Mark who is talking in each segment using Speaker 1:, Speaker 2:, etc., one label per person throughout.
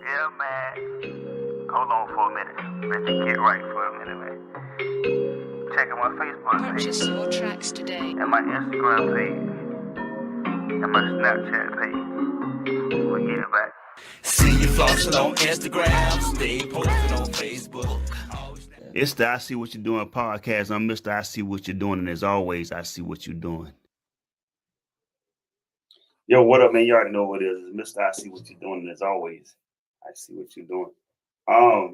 Speaker 1: Yeah, man. Hold on for a minute. Let's get right for a minute, man. Checking my Facebook
Speaker 2: Purchase
Speaker 1: page
Speaker 2: your tracks today.
Speaker 1: and my Instagram page and my Snapchat page. We'll get it back.
Speaker 3: See you flossing on Instagram, stay posted on Facebook.
Speaker 4: It's the I See What You're Doing podcast. I'm Mr. I See What You're Doing, and as always, I see what you're doing. Yo, what up, man? You already know what it is. It's Mr. I See What You're Doing, and as always, I see what you're doing. I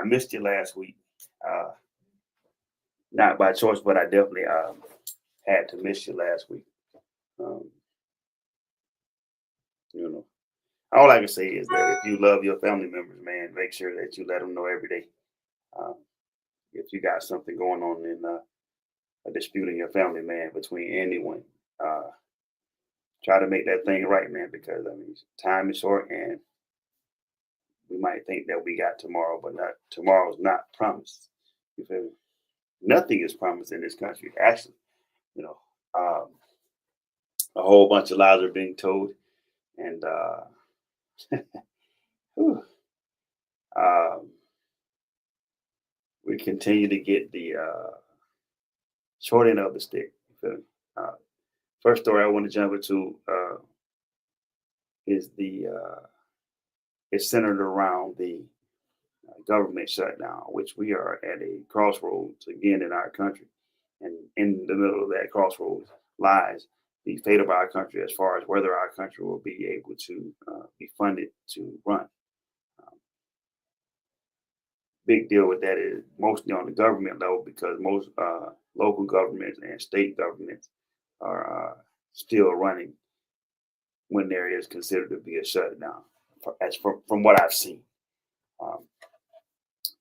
Speaker 4: missed you last week. Not by choice, but I definitely had to miss you last week. All I can say is that if you love your family members, man, make sure that you let them know every day. If you got something going on in a dispute in your family, man, between anyone, try to make that thing right, man, because time is short and we might think that we got tomorrow, but tomorrow's not promised. You feel me? Nothing is promised in this country. Actually, a whole bunch of lies are being told, and we continue to get the short end of the stick. You feel me? First story I want to jump into is it's centered around the government shutdown, which we are at a crossroads again in our country. And in the middle of that crossroads lies the fate of our country as far as whether our country will be able to be funded to run. Big deal with that is mostly on the government level because most local governments and state governments are still running when there is considered to be a shutdown. From what I've seen,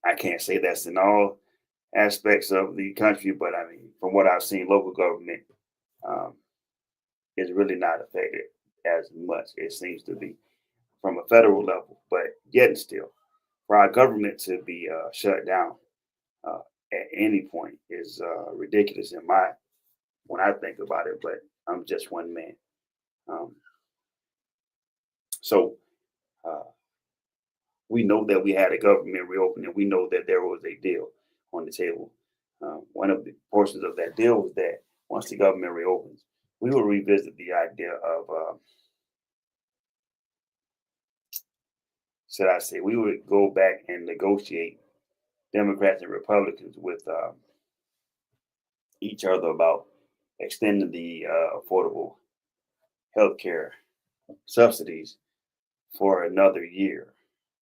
Speaker 4: I can't say that's in all aspects of the country, but from what I've seen, local government is really not affected as much. It seems to be from a federal level, but yet still, for our government to be shut down at any point is ridiculous when I think about it. But I'm just one man, so. We know that we had a government reopening. We know that there was a deal on the table. One of the portions of that deal was that once the government reopens, we will revisit the idea of, we would go back and negotiate Democrats and Republicans with each other about extending the affordable health care subsidies for another year.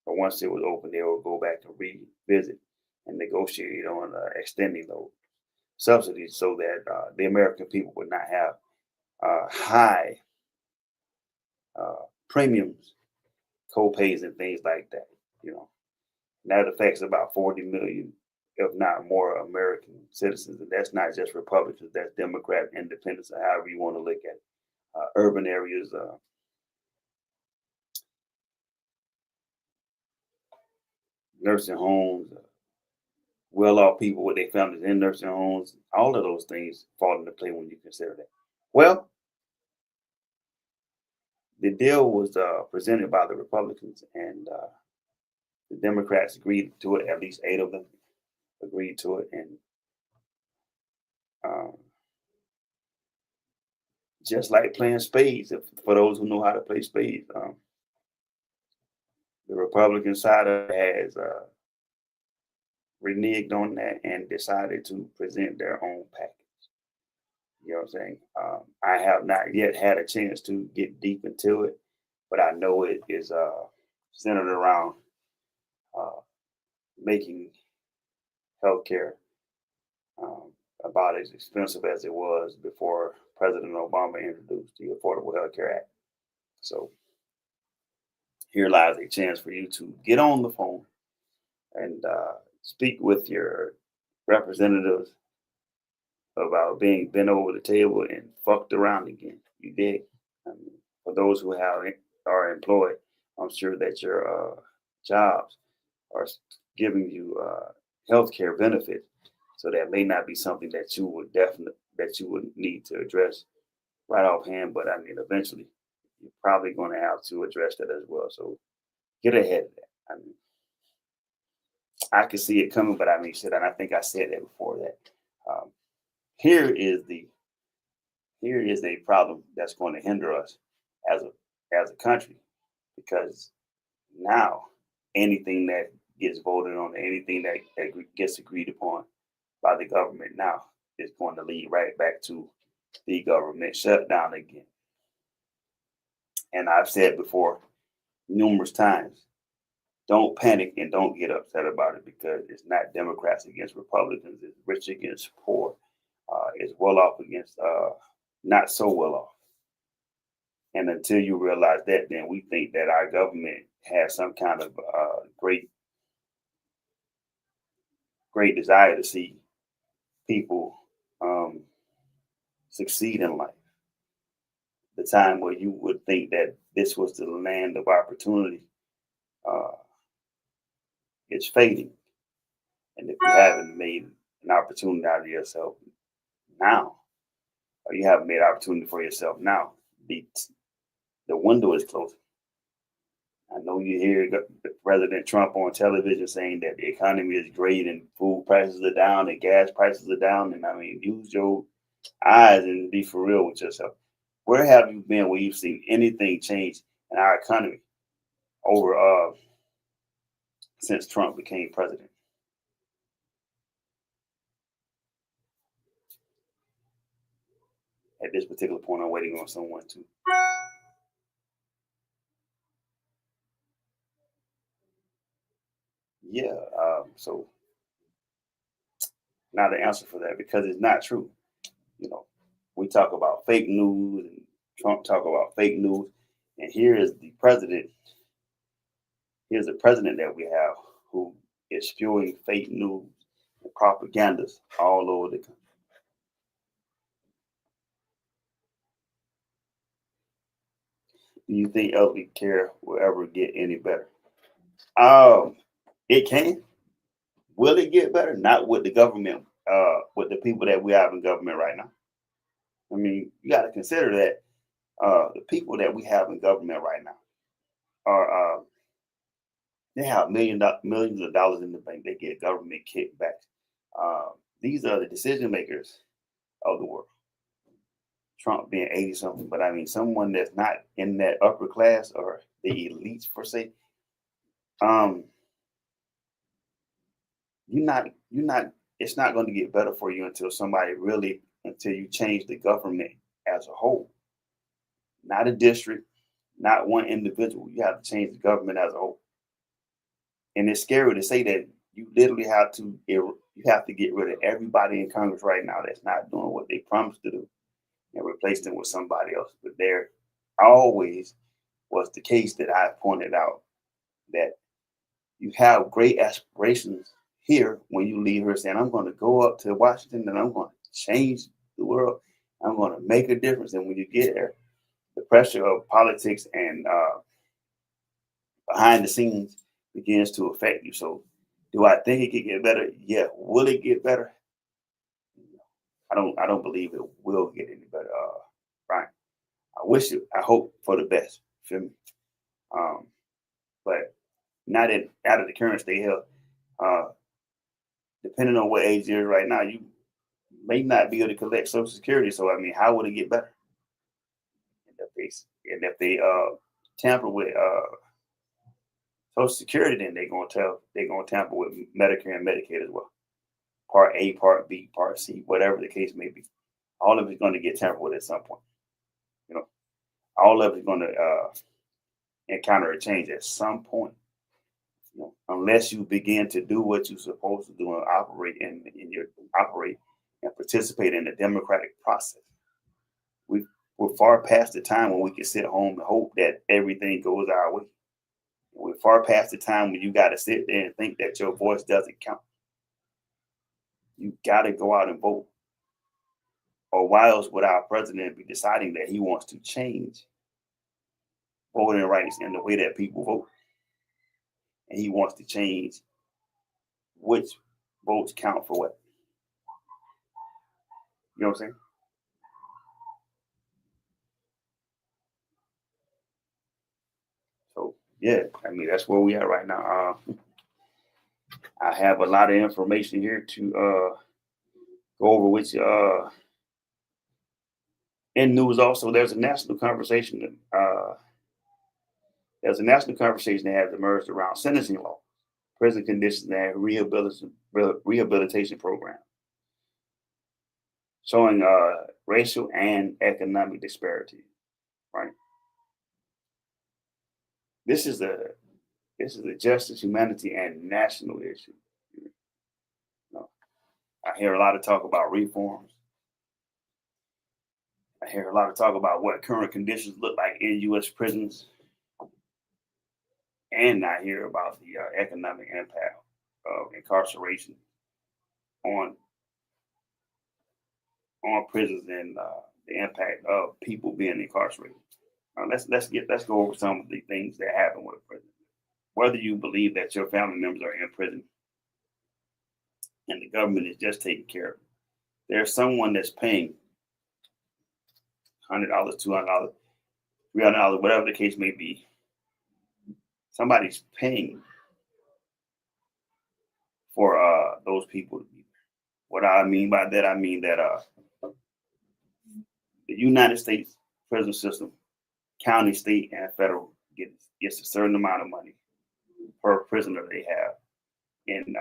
Speaker 4: But once it was open, they will go back and revisit and negotiate on extending those subsidies so that the American people would not have high premiums, co-pays, and things like that. And that affects about 40 million, if not more, American citizens. And that's not just Republicans, that's Democrat, Independents, or however you want to look at it. Urban areas, nursing homes, well-off people with their families in nursing homes, all of those things fall into play when you consider that. Well, the deal was presented by the Republicans, and the Democrats agreed to it. At least 8 of them agreed to it, and just like playing spades, for those who know how to play spades, the Republican side has reneged on that and decided to present their own package. You know what I'm saying? I have not yet had a chance to get deep into it, but I know it is centered around making healthcare about as expensive as it was before President Obama introduced the Affordable Health Care Act. So here lies a chance for you to get on the phone and speak with your representatives about being bent over the table and fucked around again. You did. For those who are employed, I'm sure that your jobs are giving you health care benefits. So that may not be something that you would need to address right offhand. But eventually, you're probably going to have to address that as well. So get ahead of that. I mean, I could see it coming, but I mean, shit, and I think I said that before that. Um, here is the here is a problem that's going to hinder us as a country, because now anything that gets voted on, anything that gets agreed upon by the government now is going to lead right back to the government shutdown again. And I've said before numerous times, don't panic and don't get upset about it, because it's not Democrats against Republicans, it's rich against poor, it's well off against not so well off. And until you realize that, then we think that our government has some kind of great desire to see people succeed in life. The time where you would think that this was the land of opportunity uh, is fading. And if you haven't made an opportunity out of yourself now, or you haven't made an opportunity for yourself now, the window is closing. I know you hear President Trump on television saying that the economy is great and food prices are down and gas prices are down. And I mean, use your eyes and be for real with yourself. Where have you been where you've seen anything change in our economy over since Trump became president? At this particular point, I'm waiting on someone to. Yeah. So now the answer for that, because it's not true. You know, we talk about fake news and Trump talk about fake news. And here's the president. Here's the president that we have who is spewing fake news and propagandas all over the country. Do you think elderly care will ever get any better? Um, it can. Will it get better? Not with the government, with the people that we have in government right now. I mean, you got to consider that the people that we have in government right now are they have millions of dollars in the bank. They get government kickbacks. These are the decision makers of the world. Trump being 80 something, but I mean, someone that's not in that upper class or the elites per se, um, it's not going to get better for you until you change the government as a whole, not a district, not one individual. You have to change the government as a whole. And it's scary to say that you literally have to get rid of everybody in Congress right now that's not doing what they promised to do, and replace them with somebody else. But there always was the case that I pointed out, that you have great aspirations here when you leave here saying, I'm going to go up to Washington and I'm going to change the world. I'm going to make a difference. And when you get there, the pressure of politics and behind the scenes begins to affect you. So do I think it could get better? Yeah. Will it get better? I don't believe it will get any better. Right. I hope for the best. Feel me? But not out of the current state of health. Depending on what age you're right now, you may not be able to collect Social Security. So I mean, how would it get better? And if they tamper with Social Security, then they're gonna tamper with Medicare and Medicaid as well. Part A, Part B, Part C, whatever the case may be. All of it's going to get tampered with at some point. You know, all of it's going to encounter a change at some point. You know, unless you begin to do what you're supposed to do and operate and participate in the democratic process. We're far past the time when we can sit home and hope that everything goes our way. We're far past the time when you got to sit there and think that your voice doesn't count. You got to go out and vote. Or why else would our president be deciding that he wants to change voting rights and the way that people vote? And he wants to change which votes count for what. You know what I'm saying? So yeah, I mean, that's where we are right now. I have a lot of information here to go over with you. In news, also, there's a national conversation. There's a national conversation that has emerged around sentencing law, prison conditions, and rehabilitation program, showing racial and economic disparity. Right. This is a justice, humanity, and national issue. You know, I hear a lot of talk about reforms. I hear a lot of talk about what current conditions look like in U.S. prisons, and I hear about the economic impact of incarceration on prisons and the impact of people being incarcerated. Let's go over some of the things that happen with prison. Whether you believe that your family members are in prison and the government is just taking care of it, there's someone that's paying $100, $200, $300, whatever the case may be. Somebody's paying for those people to be there. What I mean by that, I mean that the United States prison system, county, state, and federal gets a certain amount of money per prisoner they have in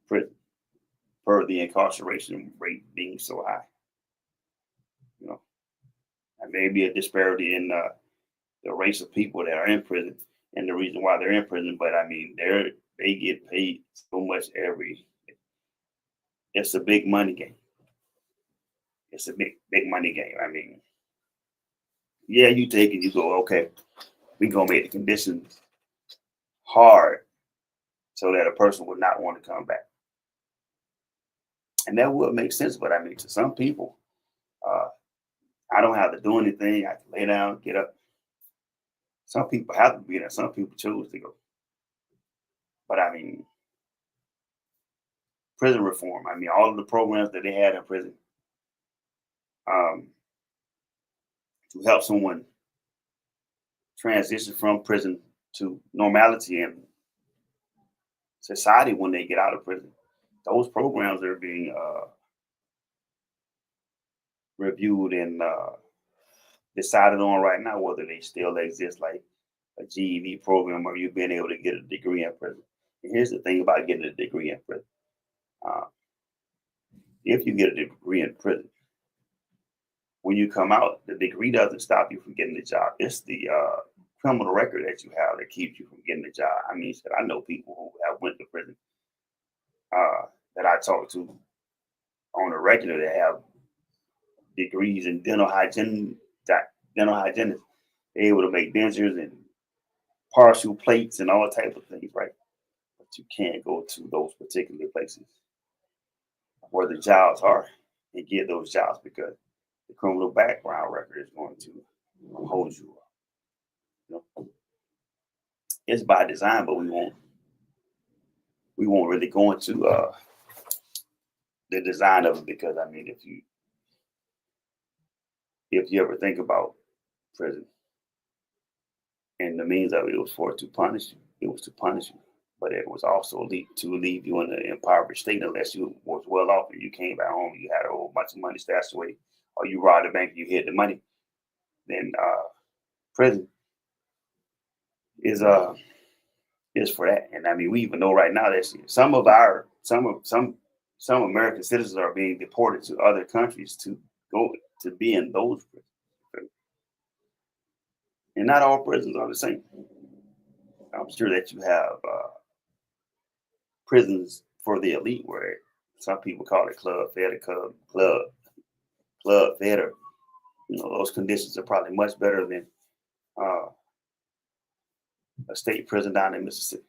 Speaker 4: prison, per the incarceration rate being so high. You know, there may be a disparity in the race of people that are in prison and the reason why they're in prison, but I mean they get paid so much it's a big money game. It's a big money game. I mean, yeah, you take it, you go, okay, we gonna make the conditions hard so that a person would not want to come back. And that would make sense, but I mean, to some people, I don't have to do anything. I can lay down, get up. Some people have to be there. Some people choose to go. But I mean, prison reform. I mean, all of the programs that they had in prison um, to help someone transition from prison to normality and society when they get out of prison. Those programs are being reviewed and decided on right now whether they still exist, like a GED program or you being able to get a degree in prison. And here's the thing about getting a degree in prison. If you get a degree in prison, when you come out, the degree doesn't stop you from getting the job. It's the criminal record that you have that keeps you from getting the job. I mean, I know people who have went to prison that I talk to on a regular that have degrees in dental hygienists. They're able to make dentures and partial plates and all types of things, right? But you can't go to those particular places where the jobs are and get those jobs because the criminal background record is going to hold you up. You know? It's by design, but we won't really go into the design of it because I mean, if you ever think about prison and the means of it, it was to punish you. It was to punish you, but it was also to leave you in an impoverished state unless you was well off and you came back home, you had a whole bunch of money stashed away, or you robbed a bank and you hid the money. Then prison is for that. And I mean, we even know right now that some American citizens are being deported to other countries to go to be in those prisons. And not all prisons are the same. I'm sure that you have prisons for the elite where some people call it club fed or club fed, or those conditions are probably much better than a state prison down in Mississippi.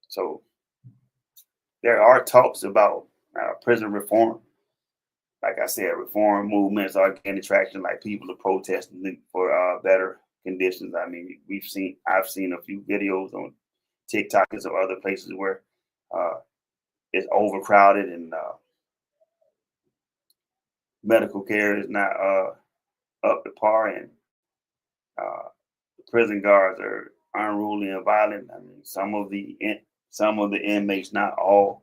Speaker 4: So there are talks about prison reform. Like I said, reform movements are gaining traction. Like people are protesting for better conditions. I mean, I've seen a few videos on TikTok and some other places where it's overcrowded and medical care is not up to par, and the prison guards are unruly and violent. I mean, some of the inmates, not all,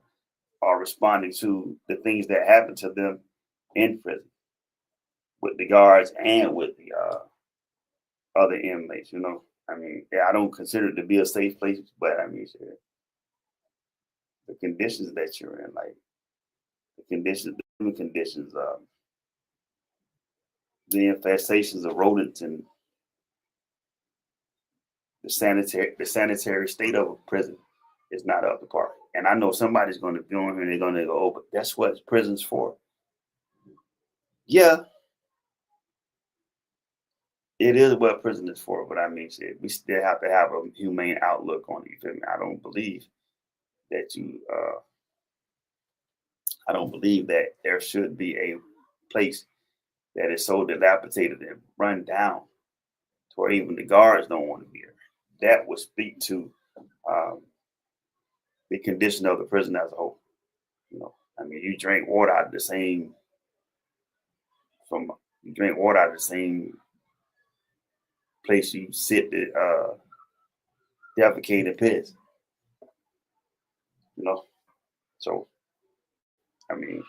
Speaker 4: are responding to the things that happen to them in prison with the guards and with the other inmates. I mean, I don't consider it to be a safe place, but I mean, the conditions that you're in, like the living conditions, the infestations of rodents, and the sanitary state of a prison is not up to par. And I know somebody's going to be on here and they're going to go, "Oh, but that's what prison's for." Yeah, it is what prison is for, but I mean, shit, we still have to have a humane outlook on it. You feel me? I don't believe that I don't believe that there should be a place that is so dilapidated and run down to where even the guards don't want to be there. That would speak to the condition of the prison as a whole. I mean, you drink water out of the same place you sit to defecate and piss. So I mean,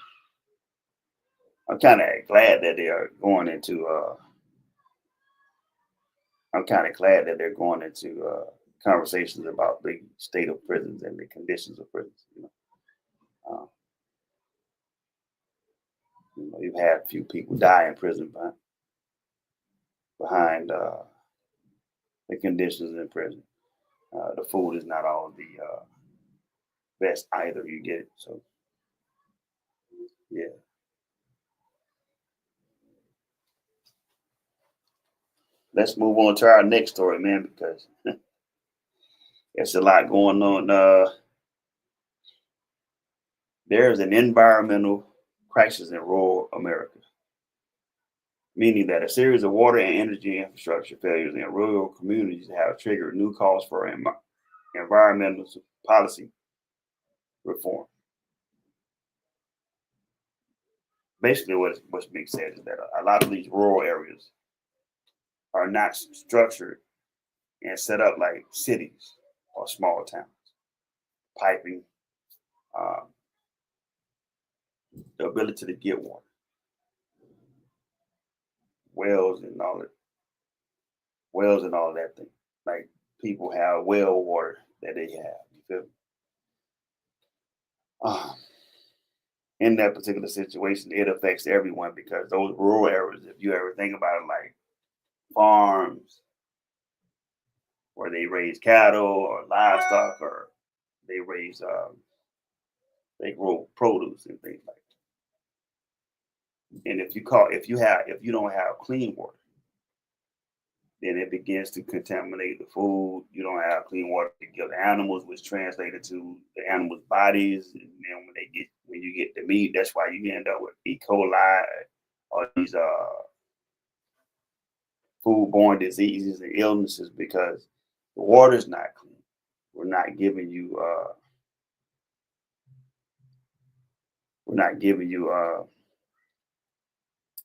Speaker 4: I'm kind of glad that they are going into. I'm kind of glad that they're going into conversations about the state of prisons and the conditions of prisons. You've had a few people die in prison behind the conditions in prison. The food is not all the best either. You get it, so yeah. Let's move on to our next story, man, because there's a lot going on. There's an environmental crisis in rural America, meaning that a series of water and energy infrastructure failures in rural communities have triggered new calls for environmental policy reform. Basically, what's being said is that a lot of these rural areas are not structured and set up like cities or small towns. Piping, the ability to get water, wells and all that thing. Like people have well water that they have. You feel me? In that particular situation, it affects everyone because those rural areas, if you ever think about it, like farms where they raise cattle or livestock, or they grow produce and things like that. And if you don't have clean water, then it begins to contaminate the food. You don't have clean water to give the animals, which translated to the animals' bodies. And then when you get the meat, that's why you end up with E. coli or these foodborne diseases and illnesses, because the water's not clean. We're not giving you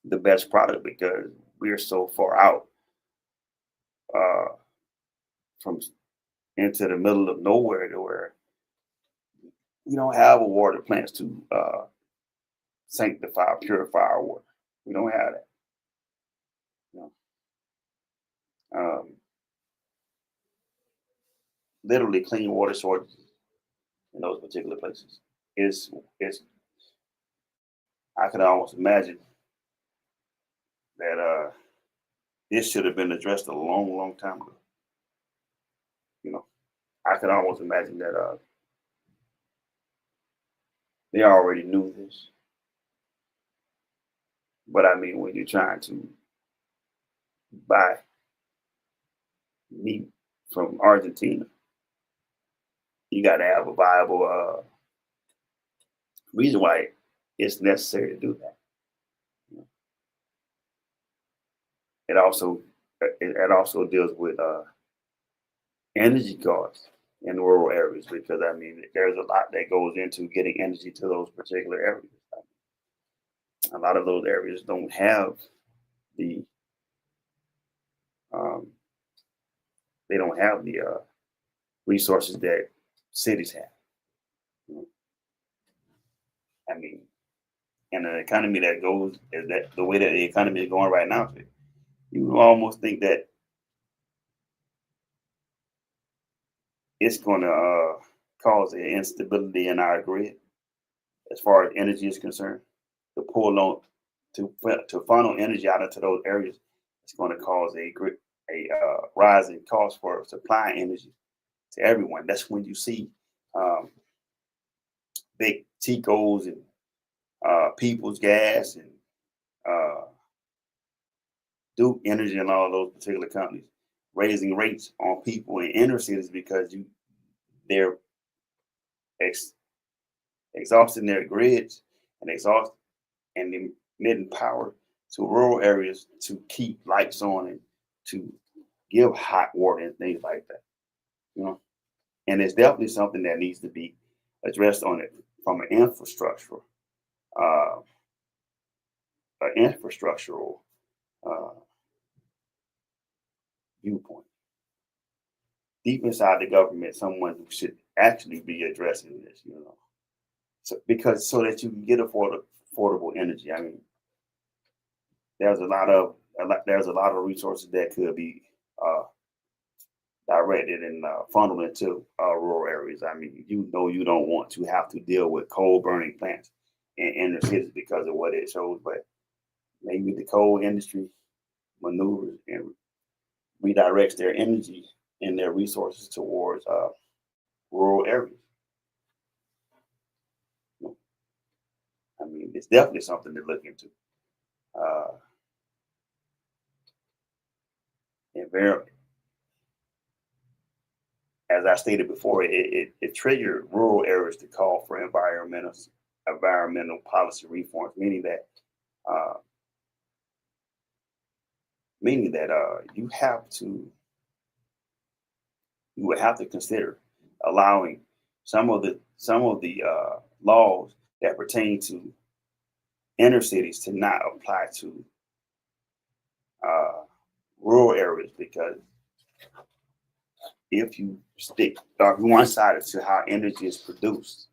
Speaker 4: the best product because we're so far out from into the middle of nowhere to where we don't have a water plants to sanctify, purify our water. We don't have that. Literally clean water shortages in those particular places. It's I could almost imagine that this should have been addressed a long, long time ago. I could almost imagine that they already knew this. But I mean, when you're trying to buy meat from Argentina, you got to have a viable reason why it's necessary to do that. It also deals with energy costs in rural areas, because I mean there's a lot that goes into getting energy to those particular areas. A lot of those areas don't have the they don't have the resources that cities have. I mean, in an economy that goes that the way that the economy is going right now, you almost think that it's going to cause an instability in our grid as far as energy is concerned. To pull on to funnel energy out into those areas, it's going to cause a rise in cost for supplying energy to everyone. That's when you see big Ticos and People's Gas and Duke Energy and all those particular companies raising rates on people in inner cities because they're exhausting their grids and emitting power to rural areas to keep lights on and to give hot water and things like that. And it's definitely something that needs to be addressed on it from an infrastructural viewpoint. Deep inside the government, someone who should actually be addressing this, so that you can get affordable energy. I mean, there's a lot of resources that could be directed and funneled into rural areas. I mean, you don't want to have to deal with coal burning plants in the cities because of what it shows, but maybe the coal industry maneuvers and redirects their energy and their resources towards rural areas. I mean, it's definitely something to look into. And as I stated before, it triggered rural areas to call for environmental policy reforms, meaning that you would have to consider allowing some of the laws that pertain to inner cities to not apply to rural areas, because if you stick one-sided to how energy is produced,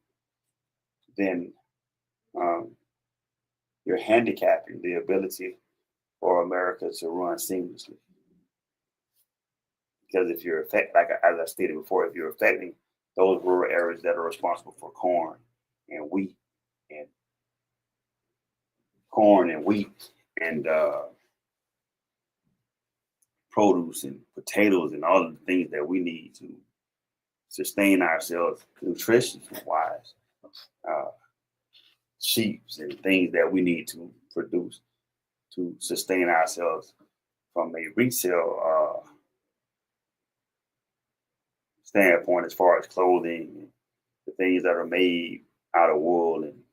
Speaker 4: then you're handicapping the ability for America to run seamlessly. Because if you're as I stated before, if you're affecting those rural areas that are responsible for corn and wheat and produce and potatoes and all of the things that we need to sustain ourselves nutrition wise, sheep and things that we need to produce to sustain ourselves from a retail standpoint, as far as clothing and the things that are made out of wool and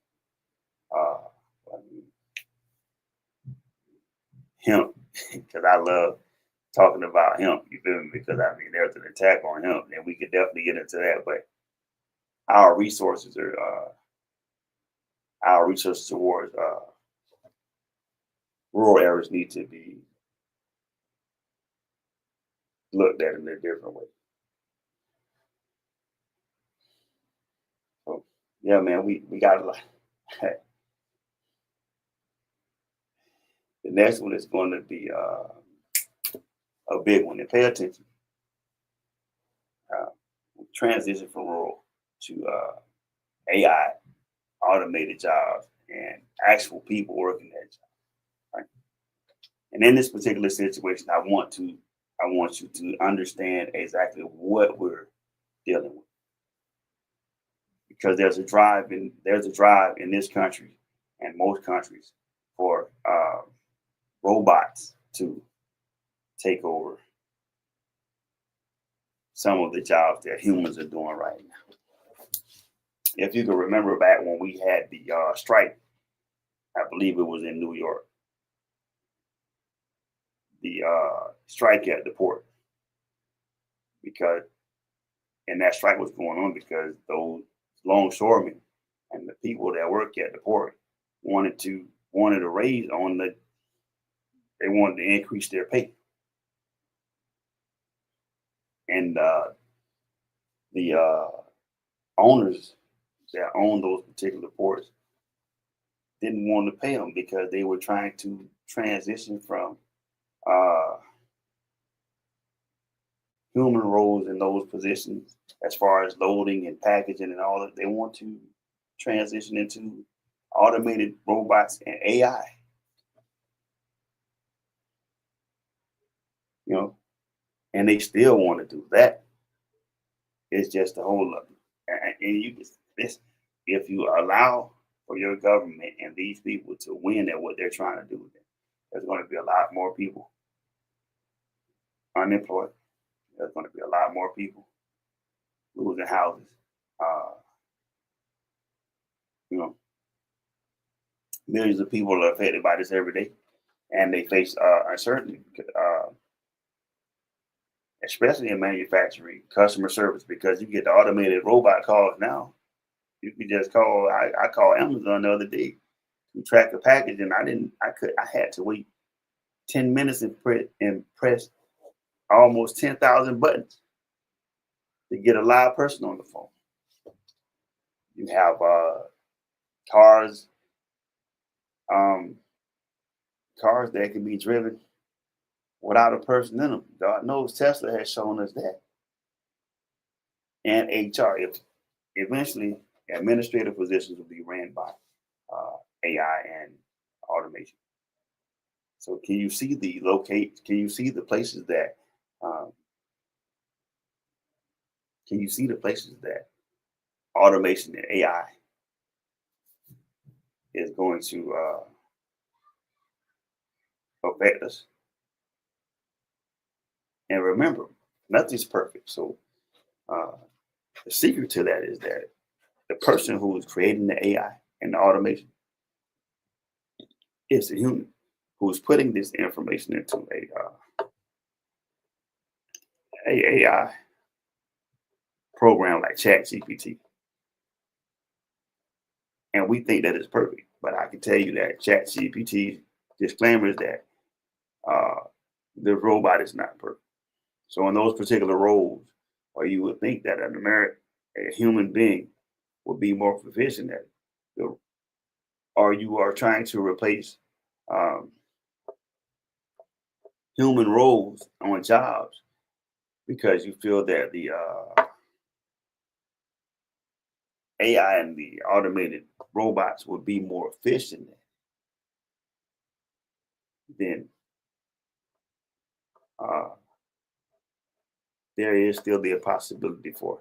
Speaker 4: hemp, because I love talking about hemp, you feel me? Because I mean, there's an attack on hemp, and we could definitely get into that. But our resources towards rural areas need to be looked at in a different way. So yeah, man, we got a lot. The next one is going to be a big one, and pay attention. Transition from rural to AI, automated jobs, and actual people working that job. Right? And in this particular situation, I want you to understand exactly what we're dealing with, because there's a drive in this country and most countries for robots to take over some of the jobs that humans are doing right now. If you can remember back when we had the strike, I believe it was in New York, the strike at the port, and that strike was going on because those longshoremen and the people that work at the port wanted to raise they wanted to increase their pay. and the owners that own those particular ports didn't want to pay them because they were trying to transition from uh, human roles in those positions as far as loading and packaging and all that. They want to transition into automated robots and AI, and they still want to do that. It's just a whole lot. And if you allow for your government and these people to win at what they're trying to do, there's going to be a lot more people unemployed. There's going to be a lot more people losing houses. Millions of people are affected by this every day, and they face uncertainty, especially in manufacturing, customer service, because you get the automated robot calls now. You can just call. I called Amazon the other day to track a package, and I had to wait 10 minutes and press almost 10,000 buttons to get a live person on the phone. You have cars that can be driven without a person in them. God knows Tesla has shown us that. And HR, if eventually administrative positions will be ran by AI and automation. So can you see the places that automation and AI is going to affect us? And remember, nothing's perfect. So the secret to that is that the person who is creating the AI and the automation is a human who is putting this information into a AI program like ChatGPT. And we think that it's perfect. But I can tell you that ChatGPT disclaimer is that the robot is not perfect. So in those particular roles, where you would think that a human being would be more proficient at it, or you are trying to replace human roles on jobs because you feel that the AI and the automated robots would be more efficient, then there is still the possibility for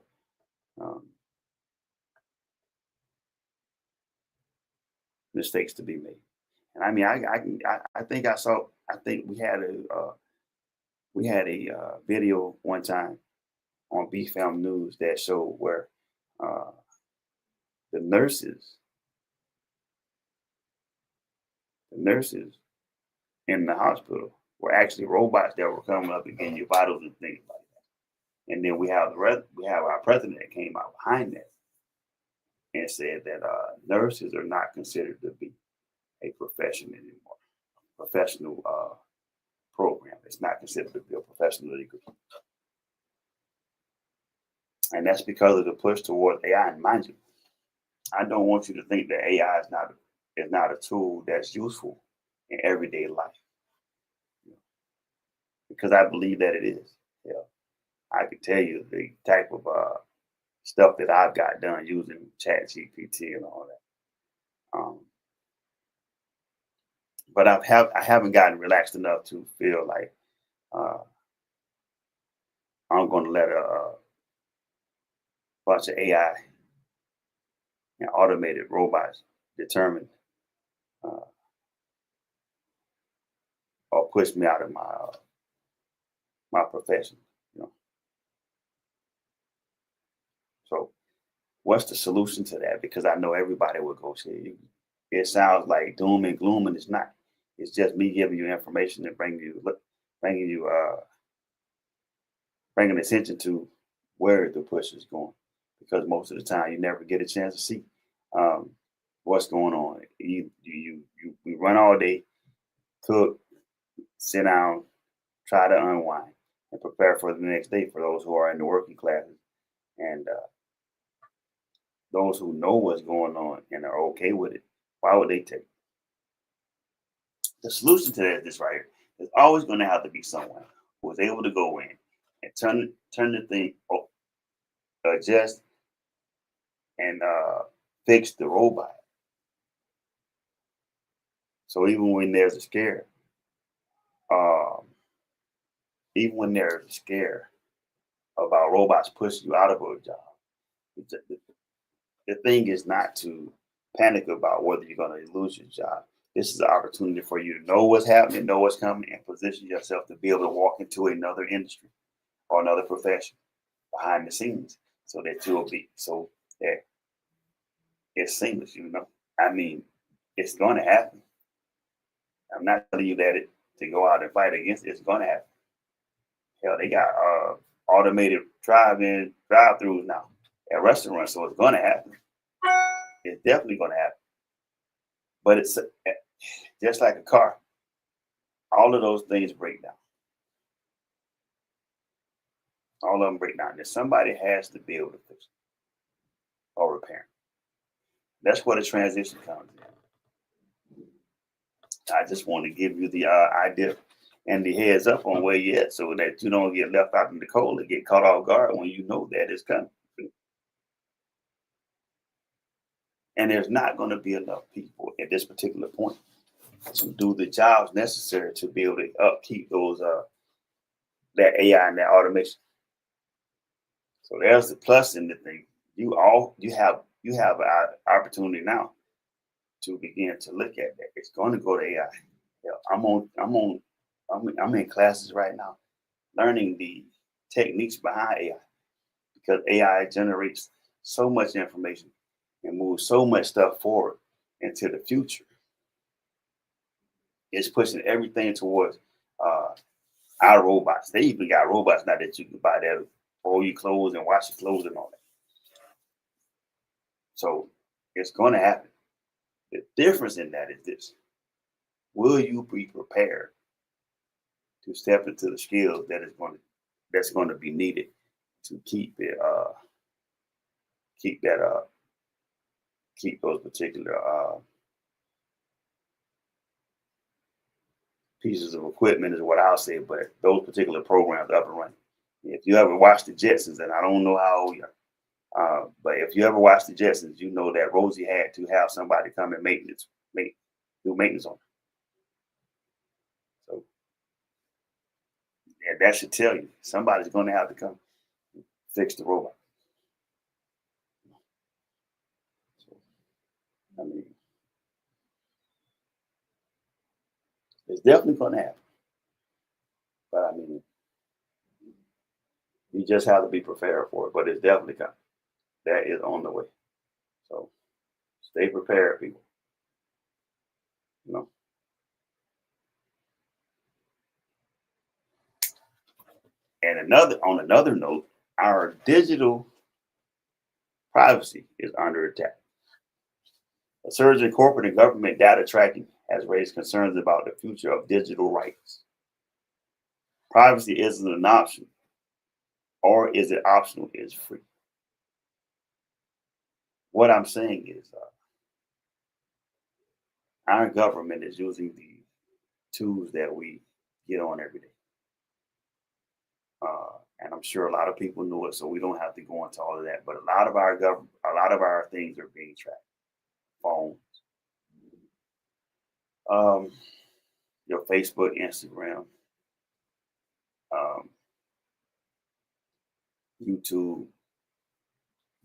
Speaker 4: mistakes to be made. And I mean, I think we had a video one time on BFAM News that showed where the nurses in the hospital were actually robots that were coming up and getting your vitals and things like that. And then we have our president that came out behind that and said that nurses are not considered to be a profession anymore. Professional program. It's not considered to be a professional degree. And that's because of the push towards AI. And mind you, I don't want you to think that AI is not a tool that's useful in everyday life. Because I believe that it is. Yeah. I can tell you the type of stuff that I've got done using ChatGPT and all that. But I haven't gotten relaxed enough to feel like I'm going to let a bunch of AI and automated robots determine or push me out of my profession. So what's the solution to that? Because I know everybody would go say, it sounds like doom and gloom, and it's not. It's just me giving you information and bringing attention to where the push is going. Because most of the time you never get a chance to see what's going on. We run all day, cook, sit down, try to unwind. and prepare for the next day for those who are in the working classes and those who know what's going on and are okay with it. Why would they take it? The solution to that is this right here. There's always going to have to be someone who is able to go in and turn the thing, adjust, and fix the robot. So even when there's a scare, um, even when there's a scare about robots pushing you out of a job, the thing is not to panic about whether you're going to lose your job. This is an opportunity for you to know what's happening, know what's coming, and position yourself to be able to walk into another industry or another profession behind the scenes, so that you'll be so that it's seamless. I mean, it's going to happen. I'm not telling you that to go out and fight against it. It's going to happen. Hell, they got automated drive-throughs now at restaurants, so it's going to happen. It's definitely going to happen. But it's just like a car. All of those things break down. All of them break down. And somebody has to be able to fix it or repair it. That's where the transition comes in. I just want to give you the idea and the heads up on where you're at, so that you don't get left out in the cold and get caught off guard when you know that it's coming. And there's not going to be enough people at this particular point to do the jobs necessary to be able to upkeep those that AI and that automation. So there's the plus in the thing. You have an opportunity now to begin to look at that. It's going to go to AI. I'm in classes right now, learning the techniques behind AI, because AI generates so much information and moves so much stuff forward into the future. It's pushing everything towards our robots. They even got robots now that you can buy that fold your clothes and wash your clothes and all that. So it's going to happen. The difference in that is this: will you be prepared to step into the skills that's going to be needed to keep those particular pieces of equipment, is what I'll say, but those particular programs up and running. If you ever watched the Jetsons, and I don't know how old you are, but if you ever watched the Jetsons, you know that Rosie had to have somebody come and do maintenance on her. So yeah, that should tell you somebody's going to have to come fix the robot. So, I mean, it's definitely going to happen. But I mean, you just have to be prepared for it. But it's definitely coming. That is on the way. So stay prepared, people. You know. And on another note, our digital privacy is under attack. A surge in corporate and government data tracking has raised concerns about the future of digital rights. Privacy isn't an option, or is it optional? It's free. What I'm saying is, our government is using the tools that we get on every day. And I'm sure a lot of people know it, so we don't have to go into all of that. But a lot of our things are being tracked. Phones, your Facebook, Instagram, YouTube,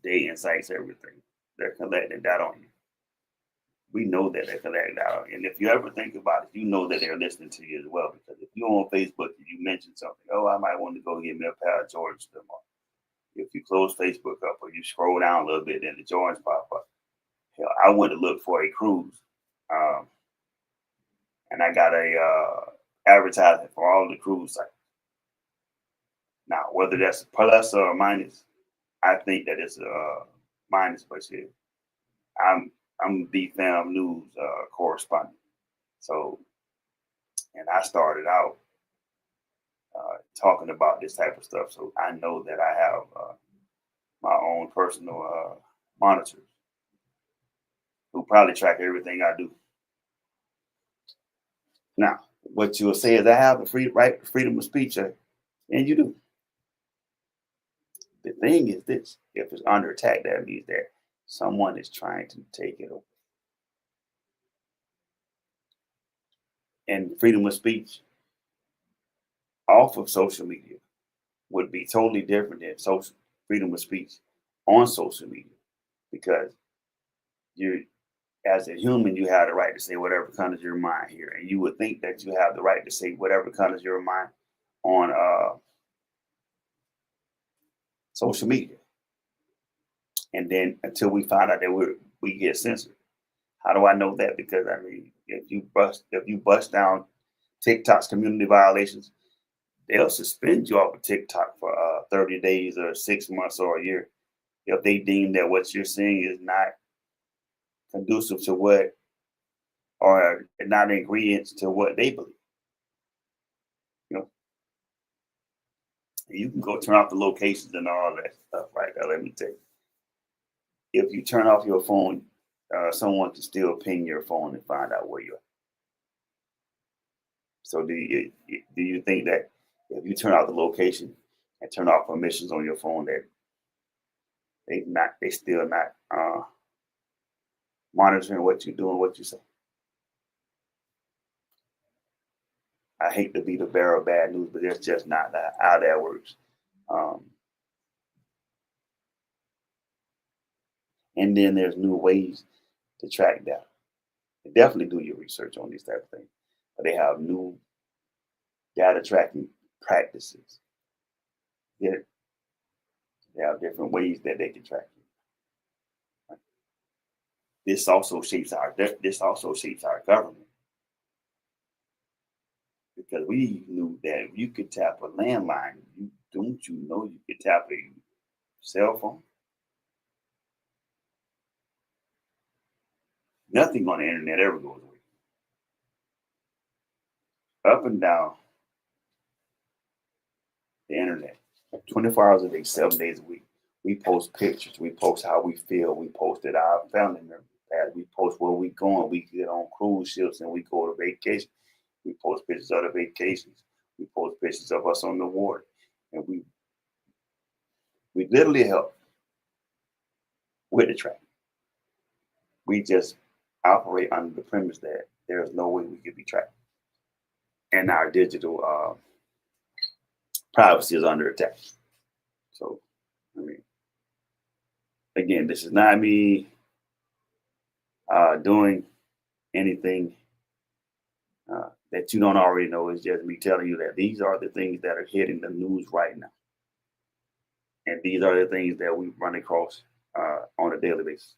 Speaker 4: dating sites, everything. They're collecting data on you. We know that they're collecting data on you. And if you ever think about it, you know that they're listening to you as well. Because if you're on Facebook and you mention something, I might want to go get me a pair of Jordans tomorrow. If you close Facebook up or you scroll down a little bit and the Jordans pop up, hell, I went to look for a cruise. And I got a advertisement for all the cruise sites. Now, whether that's a plus or a minus, I think that it's a minus, but shit, I'm BFAM news correspondent. So, and I started out talking about this type of stuff. So I know that I have my own personal monitors who probably track everything I do. Now, what you'll say is I have the freedom of speech, and you do. The thing is this: if it's under attack, that means that someone is trying to take it away. And freedom of speech off of social media would be totally different than social freedom of speech on social media, because you, as a human, you have the right to say whatever comes to your mind here, and you would think that you have the right to say whatever comes to your mind on social media. And then until we find out that we get censored. How do I know that? Because I mean, if you bust down TikTok's community violations, they'll suspend you off of TikTok for 30 days or 6 months or a year if they deem that what you're saying is not conducive to what, or not ingredients to what they believe. You know, you can go turn off the locations and all that stuff right now. Let me tell you, if you turn off your phone, someone can still ping your phone and find out where you are. So do you think that if you turn off the location and turn off permissions on your phone, that they still not monitoring what you do and what you say? I hate to be the bearer of bad news, but that's just not how that works. And then there's new ways to track data. Definitely do your research on these type of things, but they have new data tracking practices. They have different ways that they can track you. This also shapes our government, because we knew that if you could tap a landline, you could tap a cell phone? Nothing on the internet ever goes away. Up and down the internet, 24 hours a day, 7 days a week, we post pictures, we post how we feel, we posted our family members, we post where we going, we get on cruise ships and we go to vacation. We post pictures of the vacations. We post pictures of us on the water. And we literally help with the tracking. We just operate under the premise that there is no way we could be tracked. And our digital privacy is under attack. So, I mean, again, this is not me doing anything that you don't already know. It's just me telling you that these are the things that are hitting the news right now. And these are the things that we run across on a daily basis.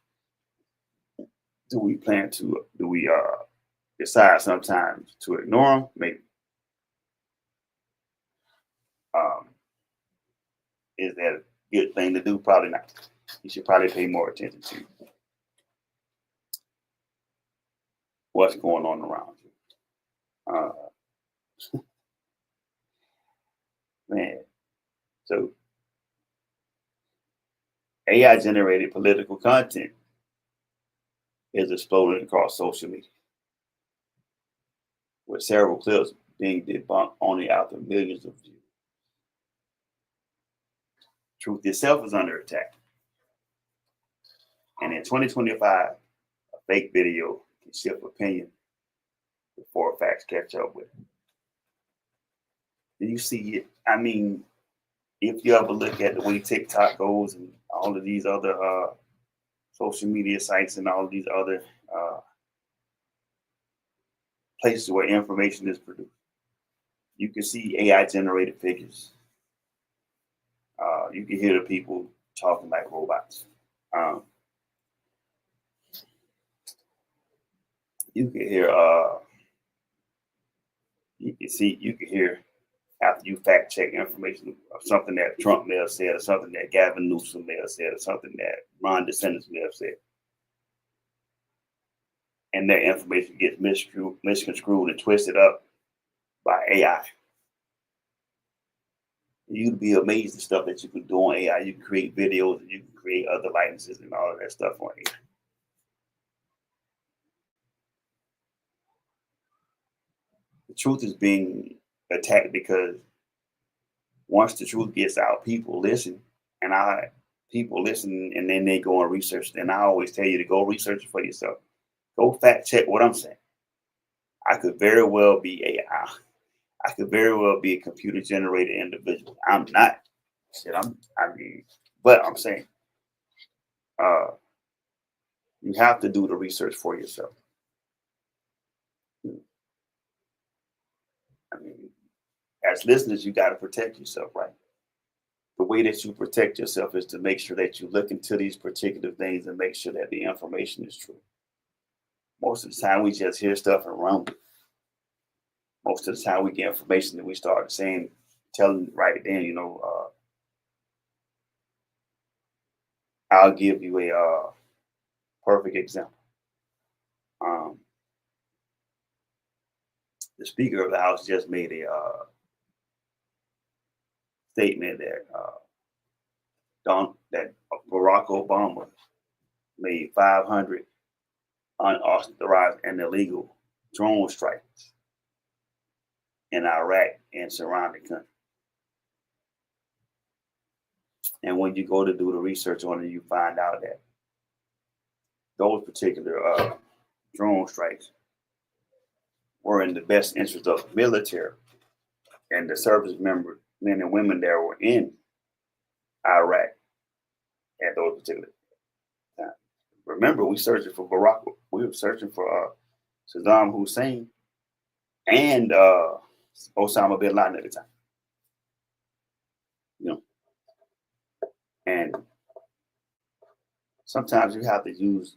Speaker 4: Do we decide sometimes to ignore them? Maybe. Is that a good thing to do? Probably not. You should probably pay more attention to what's going on around you. Man, so AI generated political content is exploding across social media, with several clips being debunked only after millions of views. Truth itself is under attack. And in 2025, a fake video can shift opinion before facts catch up with it. Do you see it? I mean, if you ever look at the way TikTok goes and all of these other social media sites and all of these other places where information is produced, you can see AI generated figures. You can hear the people talking like robots. You can hear, you can hear after you fact check information of something that Trump may have said, or something that Gavin Newsom may have said, or something that Ron DeSantis may have said. And that information gets misconstrued and twisted up by AI. You'd be amazed at stuff that you can do on AI. You can create videos and you can create other likenesses and all of that stuff on AI. The truth is being attacked because once the truth gets out, people listen, and people listen, and then they go and research. And I always tell you to go research it for yourself. Go fact check what I'm saying. I could very well be AI. I could very well be a computer generated individual. I'm not. Shit, but I'm saying, you have to do the research for yourself. I mean, as listeners, you got to protect yourself, right? The way that you protect yourself is to make sure that you look into these particular things and make sure that the information is true. Most of the time, we just hear stuff and run with it. Most of the time, we get information that we start saying, telling right then, I'll give you a perfect example. The Speaker of the House just made a statement that Barack Obama made 500 unauthorized and illegal drone strikes in Iraq and surrounding countries. And when you go to do the research on it, you find out that those particular drone strikes were in the best interest of the military and the service members, men and women that were in Iraq at those particular times. Remember, we were searching for Saddam Hussein and Osama bin Laden at the time. And sometimes you have to use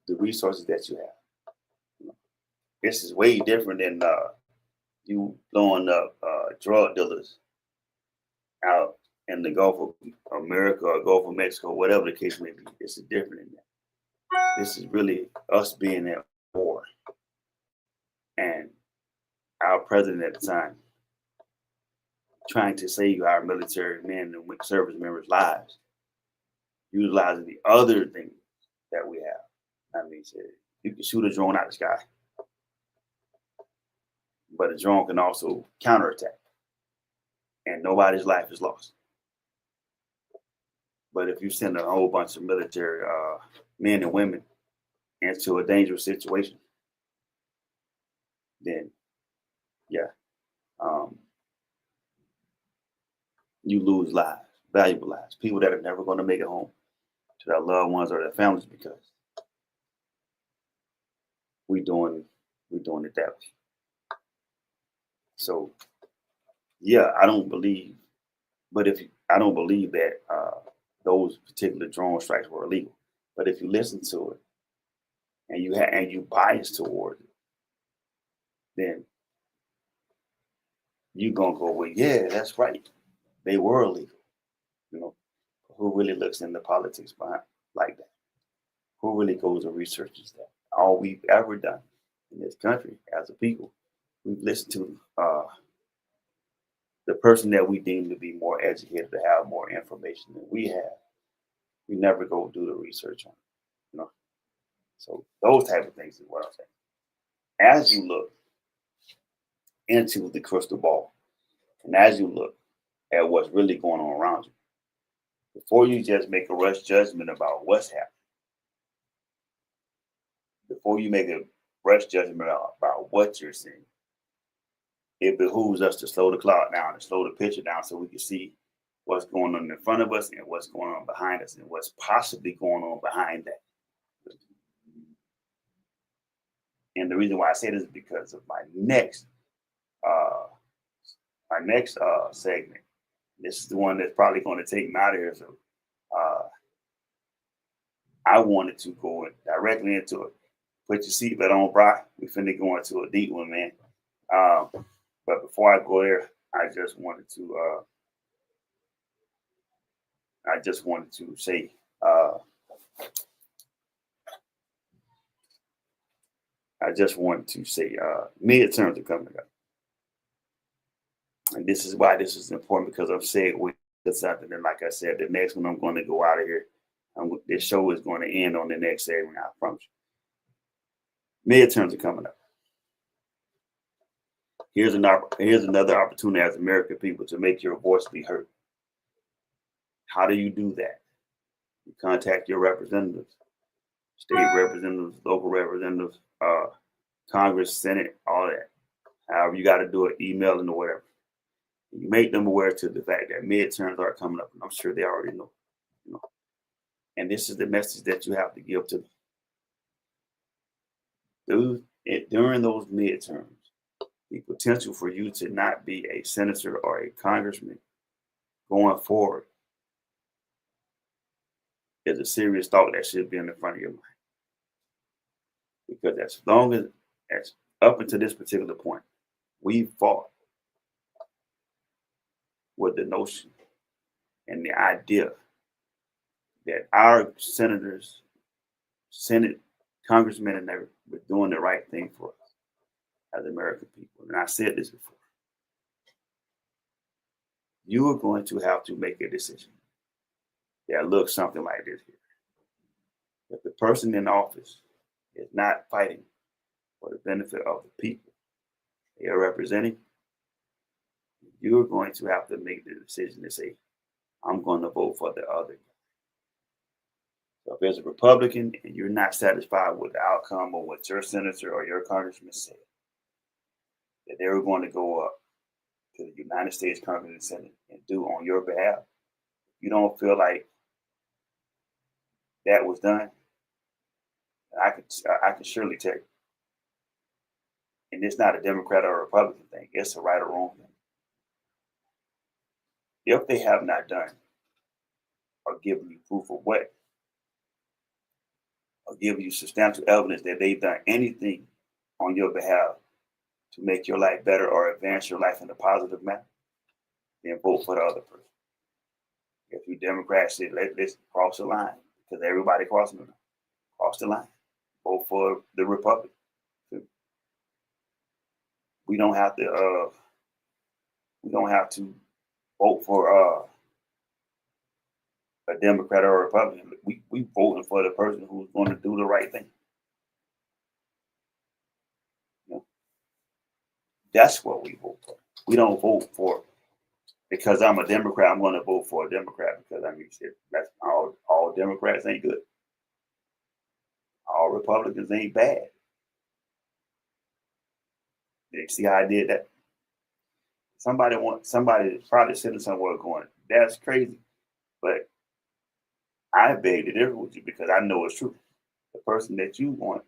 Speaker 4: the resources that you have. This is way different than you blowing up drug dealers out in the Gulf of America or Gulf of Mexico, whatever the case may be. This is different than that. This is really us being at war. And our president at the time trying to save our military men and service members' lives, utilizing the other things that we have. I mean, you can shoot a drone out of the sky, but a drone can also counterattack, and nobody's life is lost. But if you send a whole bunch of military men and women into a dangerous situation, then you lose lives, valuable lives, people that are never going to make it home to their loved ones or their families because we're doing it that way. So, I don't believe that those particular drone strikes were illegal. But if you listen to it and you bias towards it, then you're gonna go, well, yeah, that's right. They were illegal. Who really looks into politics behind like that? Who really goes and researches that? All we've ever done in this country as a people, we've listened to the person that we deem to be more educated, to have more information than we have. We never go do the research on it. So those type of things is what I'm saying. As you look into the crystal ball, and as you look at what's really going on around you, before you just make a rush judgment about what's happening, before you make a rush judgment about what you're seeing, it behooves us to slow the clock down and slow the picture down so we can see what's going on in front of us and what's going on behind us and what's possibly going on behind that. And the reason why I say this is because of my next segment. This is the one that's probably going to take me out of here. So I wanted to go directly into it. Put your seatbelt on, bro. We finna go into a deep one, man. But before I go there, I just wanted to say midterms are coming up. And this is why this is important, because I'm saying with something. And like I said, the next one I'm going to go out of here. This show is going to end on the next segment, I promise you. Midterms are coming up. Here's another opportunity as American people to make your voice be heard. How do you do that? You contact your representatives, state representatives, local representatives, Congress, Senate, all that. However you got to do it, emailing or whatever. You make them aware to the fact that midterms are coming up, and I'm sure they already know. And this is the message that you have to give to them. During those midterms, the potential for you to not be a senator or a congressman going forward is a serious thought that should be in the front of your mind. Because as long as up until this particular point, we fought with the notion and the idea that our senators, Senate, congressmen, and everything were doing the right thing for us as American people. And I said this before. You are going to have to make a decision that looks something like this here. If the person in office is not fighting for the benefit of the people they are representing, you're going to have to make the decision to say, I'm going to vote for the other guy. So if there's a Republican and you're not satisfied with the outcome of what your senator or your congressman said, that they were going to go up to the United States Congress and Senate and do on your behalf, you don't feel like that was done, I can surely tell you. And it's not a Democrat or a Republican thing. It's a right or wrong thing. If they have not done or given you proof of what, or given you substantial evidence that they've done anything on your behalf to make your life better or advance your life in a positive manner, then vote for the other person. If you Democrats say, let's cross the line, because everybody crossing them, cross the line. Vote for the Republican. We don't have to vote for a Democrat or a Republican. We voting for the person who's going to do the right thing. That's what we vote for. We don't vote for because I'm a Democrat. I'm going to vote for a Democrat because that's all Democrats ain't good. All Republicans ain't bad. You see how I did that? Somebody probably sitting somewhere going, that's crazy. But I beg to differ with you because I know it's true. The person that you want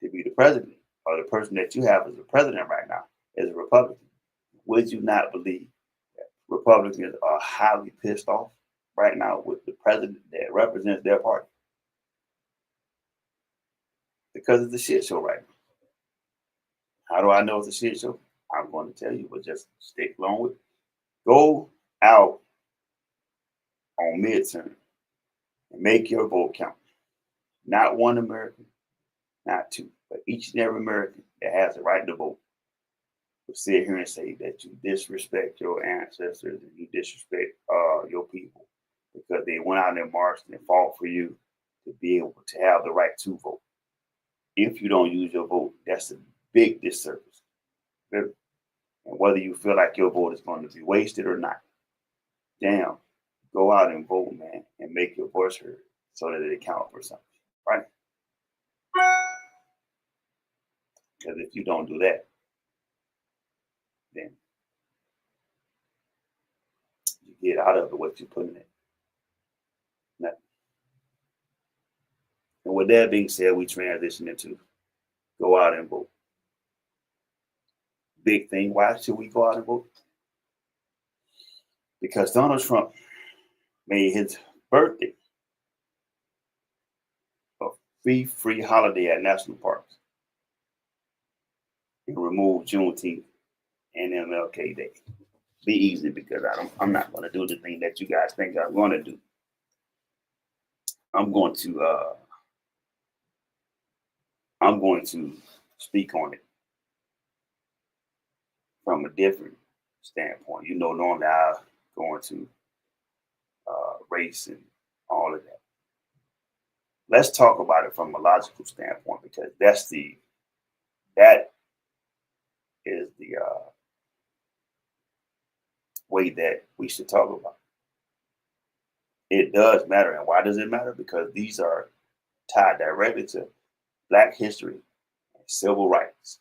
Speaker 4: to be the president, or the person that you have as the president right now, is a Republican. Would you not believe that Republicans are highly pissed off right now with the president that represents their party? Because it's a shit show right now. How do I know it's a shit show? I'm going to tell you, but just stick along with it. Go out on midterm and make your vote count. Not one American, not two, but each and every American that has the right to vote will sit here and say that you disrespect your ancestors and you disrespect your people because they went out and marched and fought for you to be able to have the right to vote. If you don't use your vote, that's a big disservice. And whether you feel like your vote is going to be wasted or not, damn, go out and vote, man, and make your voice heard so that it counts for something, right? Because if you don't do that, then you get out of it what you put in it. Nothing. And with that being said, we transition into go out and vote. Big thing, why should we go out and vote? Because Donald Trump made his birthday a free holiday at national parks and removed Juneteenth and MLK Day. Be easy because I'm not going to do the thing that you guys think I'm going to do. I'm going to speak on it from a different standpoint. Normally I go into race and all of that. Let's talk about it from a logical standpoint, because that is the way that we should talk about it. It does matter. And why does it matter? Because these are tied directly to Black history and civil rights.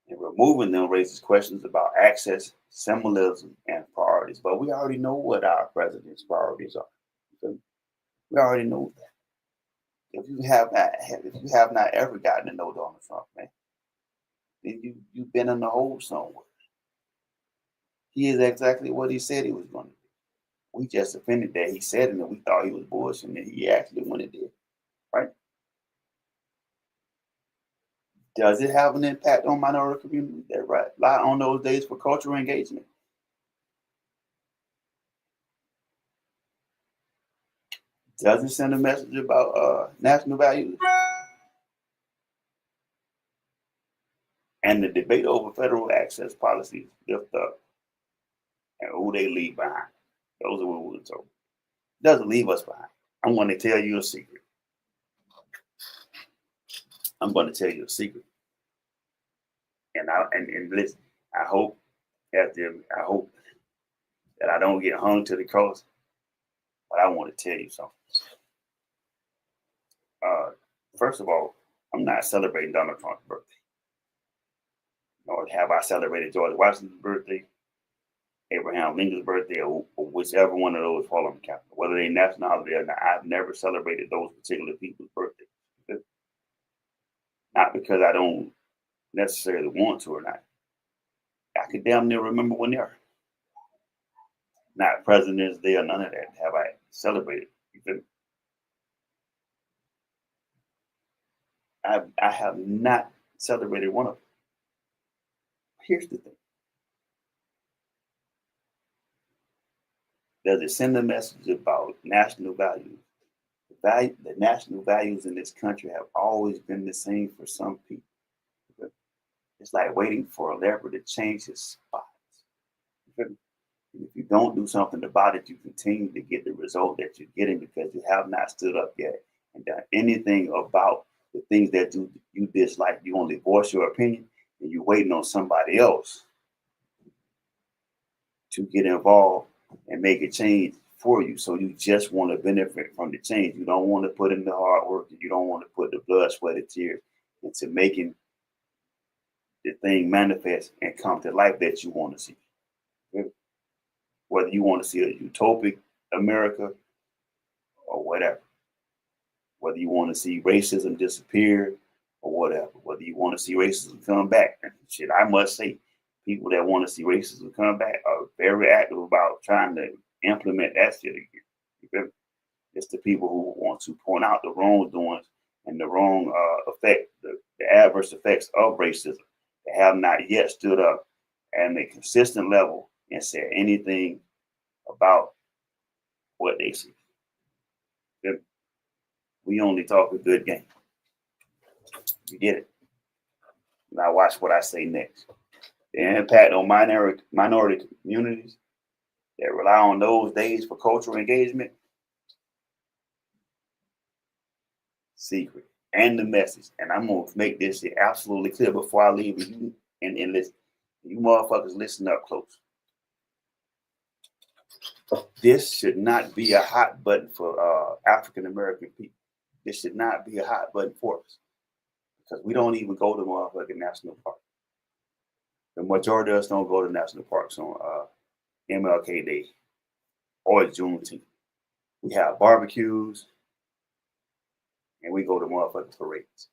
Speaker 4: And removing them raises questions about access, symbolism, and priorities. But we already know what our president's priorities are. We already know that. If you have not ever gotten to know Donald Trump, man, then you've been in the hole somewhere. He is exactly what he said he was going to do. We just offended that he said it, and we thought he was bullshit, and he actually went and did, right? Does it have an impact on minority communities that rely on those days for cultural engagement? Does it send a message about national values? And the debate over federal access policies lift up and who they leave behind. Those are what we were told. It doesn't leave us behind. I'm going to tell you a secret. And listen, I hope that I don't get hung to the cross, but I want to tell you something. First of all, I'm not celebrating Donald Trump's birthday. Nor have I celebrated George Washington's birthday, Abraham Lincoln's birthday, or whichever one of those fall on the calendar. Whether they're national holiday or not, I've never celebrated those particular people's birthdays. Not because I don't necessarily want to or not. I could damn near remember when they are. Not President's Day or none of that have I celebrated. I have not celebrated one of them. Here's the thing. Does it send a message about national values? The national values in this country have always been the same for some people. It's like waiting for a leopard to change his spots. If you don't do something about it, you continue to get the result that you're getting because you have not stood up yet and done anything about the things that you dislike. You only voice your opinion and you're waiting on somebody else to get involved and make a change for you. So you just want to benefit from the change. You don't want to put in the hard work. You don't want to put the blood, sweat, and tears into making the thing manifest and come to life that you want to see. Whether you want to see a utopic America or whatever. Whether you want to see racism disappear or whatever. Whether you want to see racism come back. And shit, I must say, people that want to see racism come back are very active about trying to implement that shit again. It's the people who want to point out the wrongdoings and the wrong effect, the adverse effects of racism. They have not yet stood up at a consistent level and said anything about what they see. We only talk a good game. You get it? Now watch what I say next. The impact on minority communities that rely on those days for cultural engagement. Secret. And the message. And I'm going to make this shit absolutely clear before I leave you and listen. You motherfuckers listen up close. This should not be a hot button for African American people. This should not be a hot button for us. Because we don't even go to motherfucking national park. The majority of us don't go to national parks on MLK Day or Juneteenth. We have barbecues and we go to motherfucking parades.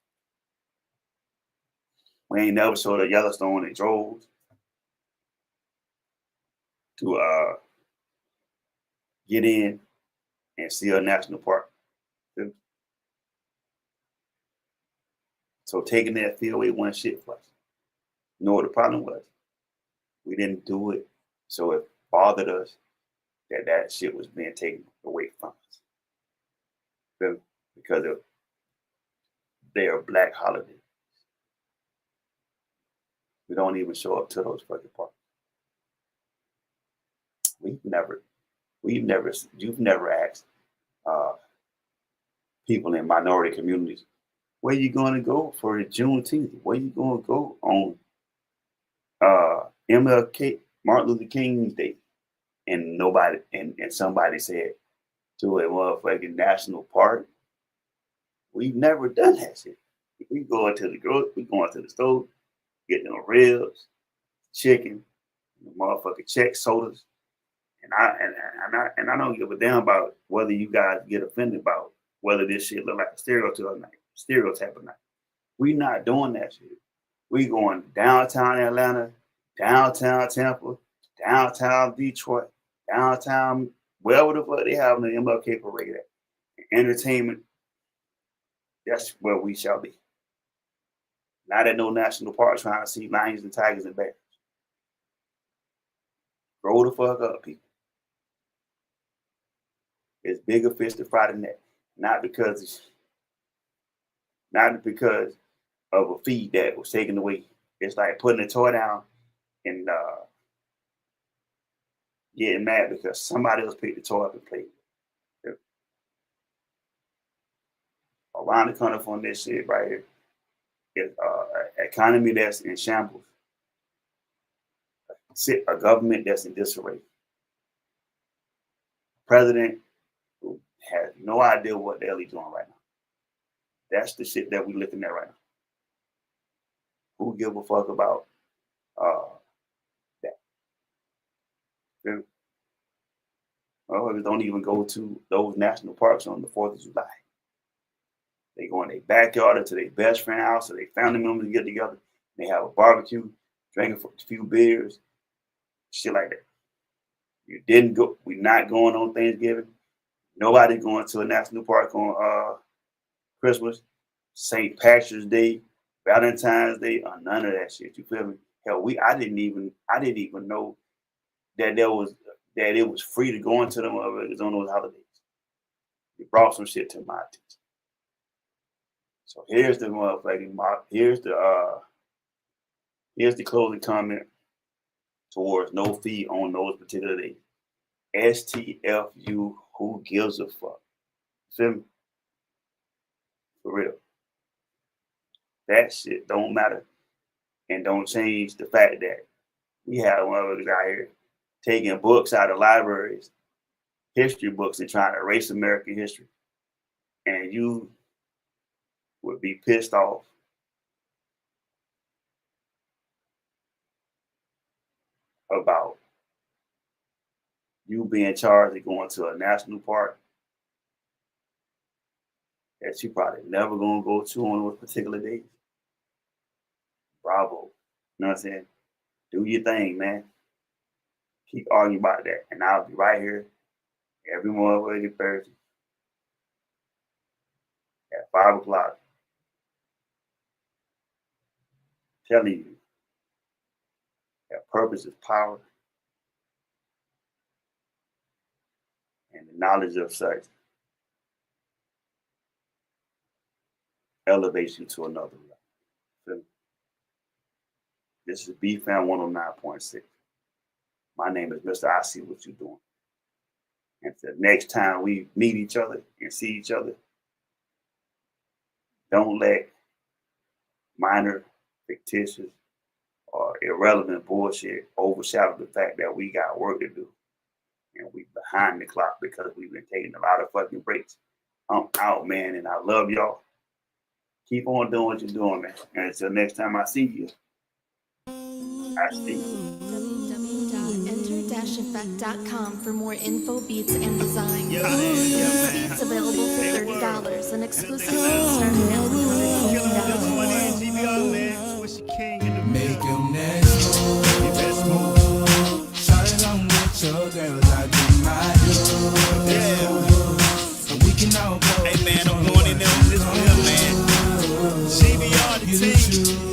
Speaker 4: We ain't never saw the Yellowstone in droves to get in and see a national park. So taking that field away one shit for us. You know what the problem was? We didn't do it. So it bothered us that shit was being taken away from us. Because of their Black holidays. We don't even show up to those fucking parks. you've never asked people in minority communities, where you going to go for Juneteenth? Where you going to go on MLK, Martin Luther King's Day? And nobody, and somebody said to a motherfucking national park. We've never done that shit. We going to the store, getting them ribs, chicken, motherfucking check sodas, and I don't give a damn about whether you guys get offended about whether this shit look like a stereotype or not. We not doing that shit. We going downtown Atlanta, downtown Tampa, downtown Detroit, downtown wherever the fuck they have the MLK parade at. Entertainment, that's where we shall be. Not at no national park trying to see lions and tigers and bears. Grow the fuck up, people. It's bigger fish to fry than that. Not because of a feed that was taken away. It's like putting a toy down and getting mad because somebody else picked the toy up and played it. Around the corner from this shit right here is an economy that's in shambles, a government that's in disarray, president who has no idea what the hell he's doing right now. That's the shit that we're looking at right now. Who give a fuck about that? Well, don't even go to those national parks on the 4th of July. They go in their backyard or to their best friend house or their family members get together. They have a barbecue, drinking a few beers, shit like that. You didn't go. We're not going on Thanksgiving. Nobody going to a national park on Christmas, St. Patrick's Day, Valentine's Day, or none of that shit. You feel me? Hell, I didn't even know that it was free to go into them on those holidays. It brought some shit to my attention. So here's the motherfucking here's the closing comment towards no fee on those particular days. STFU, who gives a fuck? Feel me? For real. That shit don't matter and don't change the fact that we have motherfuckers out here taking books out of libraries, history books, and trying to erase American history. And you would be pissed off about you being charged of going to a national park that you probably never gonna go to on those particular days. Bravo. You know what I'm saying? Do your thing, man. Keep arguing about that. And I'll be right here every morning Thursday at 5 o'clock. Telling you that purpose is power. And the knowledge of such elevates you to another level. This is BFAM 109.6. My name is Mr. I See What You're Doing. And the next time we meet each other and see each other, don't let minor, fictitious, or irrelevant bullshit overshadow the fact that we got work to do. And we behind the clock because we've been taking a lot of fucking breaks. I'm out, man, and I love y'all. Keep on doing what you're doing, man. And until next time I see you, I see you.
Speaker 2: www.enter-effect.com for more info, beats, and designs. Beats available for $30 and exclusive starting at $150.
Speaker 3: Make your next move. Shine along with your girls, I do my do. Yeah. And we can all go. Hey man, I'm going in there with this real man. CBR the team.